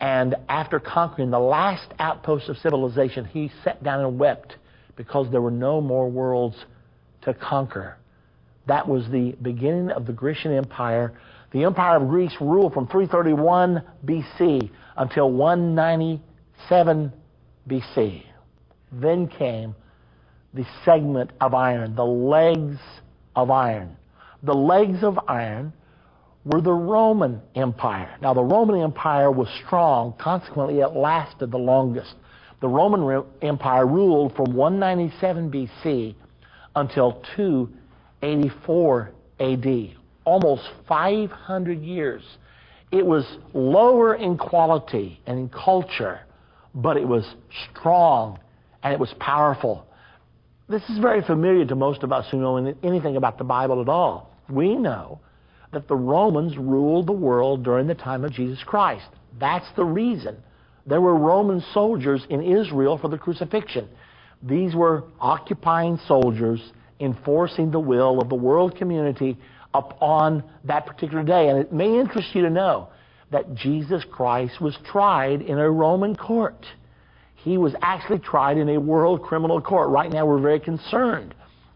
And after conquering the last outpost of civilization, he sat down and wept because there were no more worlds to conquer. That was the beginning of the Grecian Empire. The Empire of Greece ruled from 331 BC until 197 BC. Then came the segment of iron, the legs of iron. The legs of iron were the Roman Empire. Now, the Roman Empire was strong, consequently it lasted the longest. The Roman Empire ruled from 197 BC until 284 AD, almost 500 years. It was lower in quality and in culture, but it was strong and it was powerful. This is very familiar to most of us who know anything about the Bible at all. We know that the Romans ruled the world during the time of Jesus Christ. That's the reason there were Roman soldiers in Israel for the crucifixion. These were occupying soldiers enforcing the will of the world community upon that particular day. And it may interest you to know that Jesus Christ was tried in a Roman court. He was actually tried in a world criminal court. Right now we're very concerned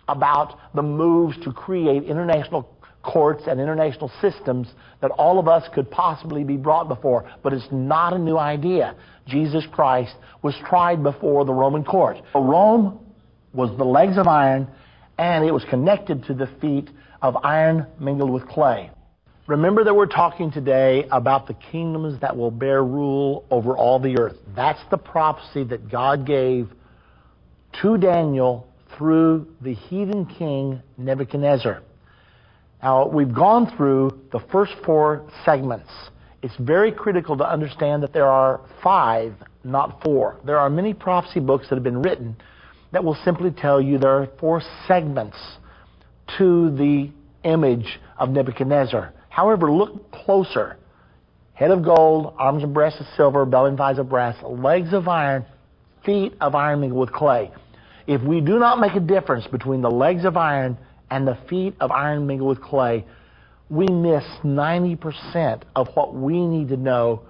about the moves to create international courts and international systems that all of us could possibly be brought before. But it's not a new idea. Jesus Christ was tried before the Roman court. Rome was the legs of iron, and it was connected to the feet of iron mingled with clay. Remember that we're talking today about the kingdoms that will bear rule over all the earth. That's the prophecy that God gave to Daniel through the heathen king Nebuchadnezzar. Now, we've gone through the first 4 segments. It's very critical to understand that there are 5, not 4. There are many prophecy books that have been written that will simply tell you there are 4 segments to the image of Nebuchadnezzar. However, look closer. Head of gold, arms and breasts of silver, belly and thighs of brass, legs of iron, feet of iron mingled with clay. If we do not make a difference between the legs of iron and the feet of iron mingled with clay, we miss 90% of what we need to know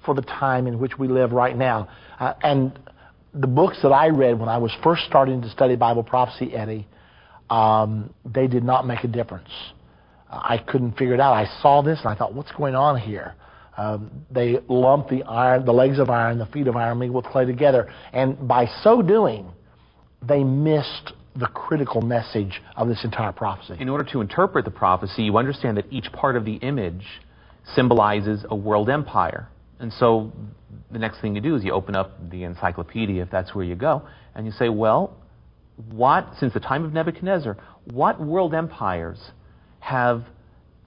for the time in which we live right now. And the books that I read when I was first starting to study Bible prophecy, Eddie, they did not make a difference. I couldn't figure it out. I saw this and I thought, what's going on here? They lumped the legs of iron, the feet of iron mingled with clay together. And by so doing, they missed the critical message of this entire prophecy. In order to interpret the prophecy, you understand that each part of the image symbolizes a world empire. And so the next thing you do is you open up the encyclopedia, if that's where you go, and you say, well, since the time of Nebuchadnezzar, what world empires have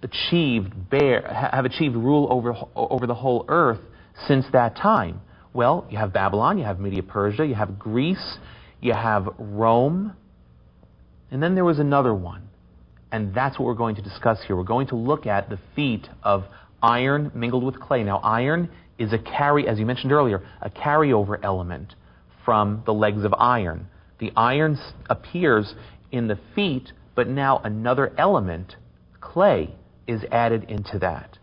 achieved rule over the whole earth since that time? Well, you have Babylon, you have Media-Persia, you have Greece, you have Rome, and then there was another one. And that's what we're going to discuss here. We're going to look at the feet of iron mingled with clay. Now, iron is as you mentioned earlier, a carryover element from the legs of iron. The iron appears in the feet, but now another element, clay, is added into that.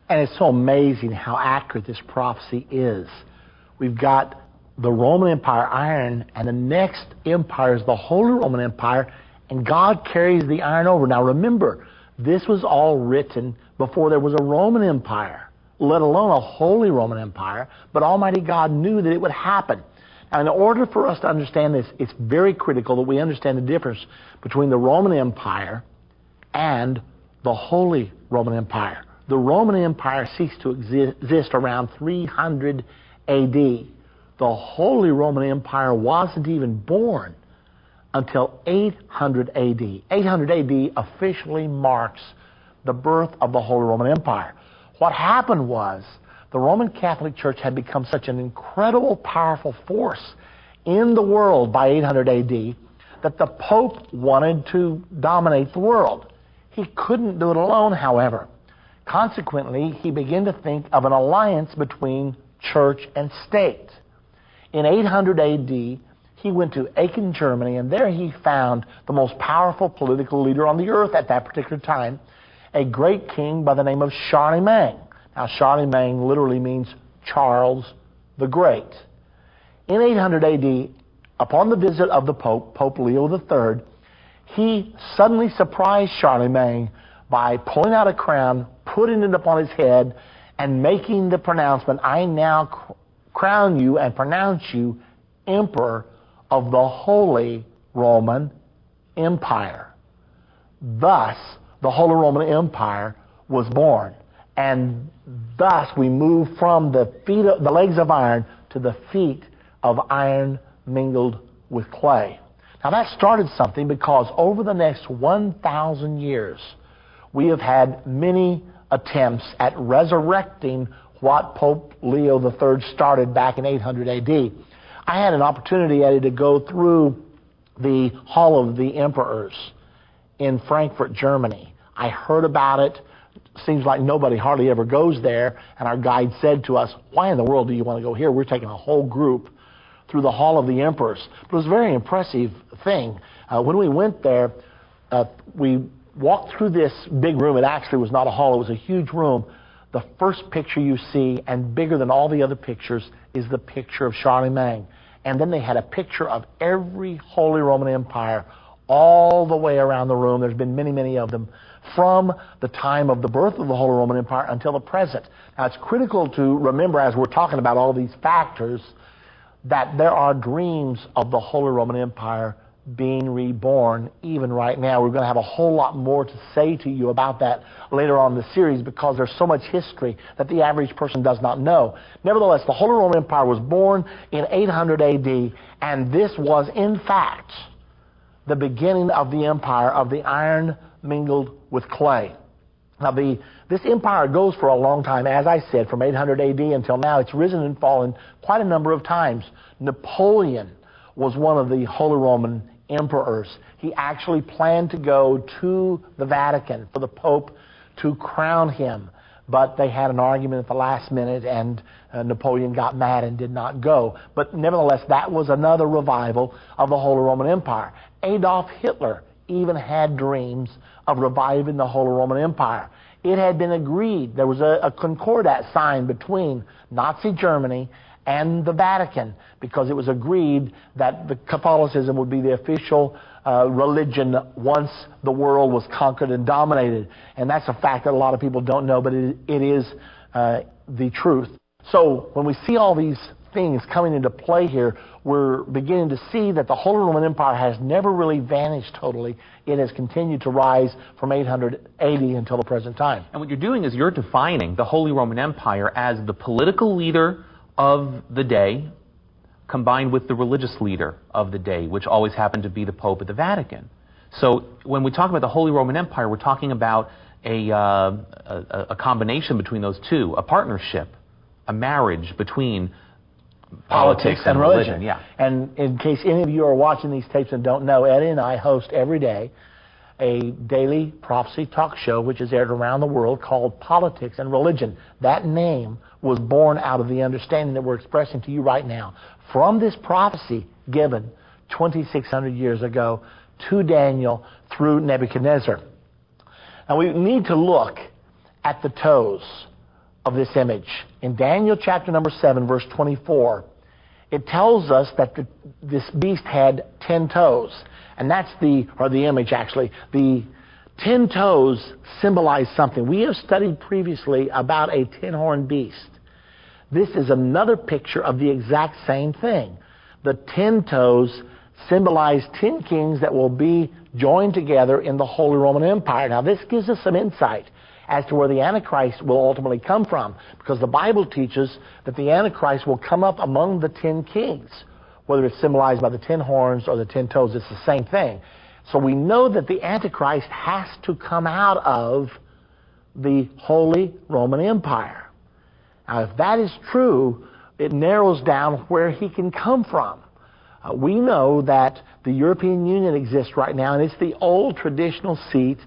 And it's so amazing how accurate this prophecy is. We've got the Roman Empire, iron, and the next empire is the Holy Roman Empire, and God carries the iron over. Now remember, this was all written before there was a Roman Empire, let alone a Holy Roman Empire, but Almighty God knew that it would happen. Now, in order for us to understand this, it's very critical that we understand the difference between the Roman Empire and the Holy Roman Empire. The Roman Empire ceased to exist around 300 AD. The Holy Roman Empire wasn't even born until 800 AD. 800 AD officially marks the birth of the Holy Roman Empire. What happened was the Roman Catholic Church had become such an incredible, powerful force in the world by 800 AD that the Pope wanted to dominate the world. He couldn't do it alone, however. Consequently, he began to think of an alliance between church and state. In 800 AD, he went to Aachen, Germany, and there he found the most powerful political leader on the earth at that particular time, a great king by the name of Charlemagne. Now, Charlemagne literally means Charles the Great. In 800 AD, upon the visit of the Pope, Pope Leo III, he suddenly surprised Charlemagne by pulling out a crown, putting it upon his head, and making the pronouncement, I now crown you and pronounce you Emperor of the Holy Roman Empire. Thus, the Holy Roman Empire was born. And thus we move from the legs of iron to the feet of iron mingled with clay. Now that started something, because over the next 1,000 years, we have had many attempts at resurrecting what Pope Leo III started back in 800 AD. I had an opportunity, Eddie, to go through the Hall of the Emperors in Frankfurt, Germany. I heard about it. Seems like nobody hardly ever goes there, and our guide said to us, why in the world do you want to go here? We're taking a whole group through the Hall of the Emperors. But it was a very impressive thing. When we went there, we walked through this big room. It actually was not a hall, it was a huge room. The first picture you see, and bigger than all the other pictures, is the picture of Charlemagne. And then they had a picture of every Holy Roman Empire all the way around the room. There's been many, many of them from the time of the birth of the Holy Roman Empire until the present. Now, it's critical to remember, as we're talking about all these factors, that there are dreams of the Holy Roman Empire being reborn even right now. We're going to have a whole lot more to say to you about that later on in the series, because there's so much history that the average person does not know. Nevertheless, the Holy Roman Empire was born in 800 AD, and this was, in fact, the beginning of the empire of the iron mingled with clay. Now, this empire goes for a long time. As I said, from 800 AD until now, it's risen and fallen quite a number of times. Napoleon was one of the Holy Roman emperors. He actually planned to go to the Vatican for the Pope to crown him, but they had an argument at the last minute, and Napoleon got mad and did not go. But nevertheless, that was another revival of the Holy Roman Empire. Adolf Hitler even had dreams of reviving the Holy Roman Empire. It had been agreed, there was a concordat signed between Nazi Germany and the Vatican, because it was agreed that the Catholicism would be the official religion once the world was conquered and dominated. And that's a fact that a lot of people don't know, but it is the truth. So when we see all these things coming into play here, we're beginning to see that the Holy Roman Empire has never really vanished totally. It has continued to rise from 880 until the present time. And what you're doing is you're defining the Holy Roman Empire as the political leader of the day combined with the religious leader of the day, which always happened to be the Pope at the Vatican. So when we talk about the Holy Roman Empire, we're talking about a combination between those two, a partnership, a marriage between politics and religion. Yeah. And in case any of you are watching these tapes and don't know, Eddie and I host every day a daily prophecy talk show which is aired around the world called Politics and Religion. That name was born out of the understanding that we're expressing to you right now from this prophecy given 2,600 years ago to Daniel through Nebuchadnezzar. Now we need to look at the toes of this image. In Daniel chapter number 7, verse 24, it tells us that this beast had 10 toes. And that's the image actually. The 10 toes symbolize something. We have studied previously about a 10-horned beast. This is another picture of the exact same thing. The 10 toes symbolize 10 kings that will be joined together in the Holy Roman Empire. Now this gives us some insight as to where the Antichrist will ultimately come from, because the Bible teaches that the Antichrist will come up among the 10 kings. Whether it's symbolized by the 10 horns or the 10 toes, it's the same thing. So we know that the Antichrist has to come out of the Holy Roman Empire. Now, if that is true, it narrows down where he can come from. We know that the European Union exists right now, and it's the old traditional seat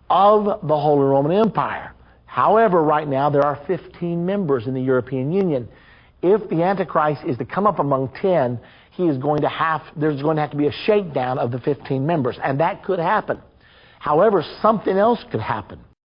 of the Holy Roman Empire. However, right now there are 15 members in the European Union. If the Antichrist is to come up among 10, there's going to have to be a shakedown of the 15 members, and that could happen. However, something else could happen.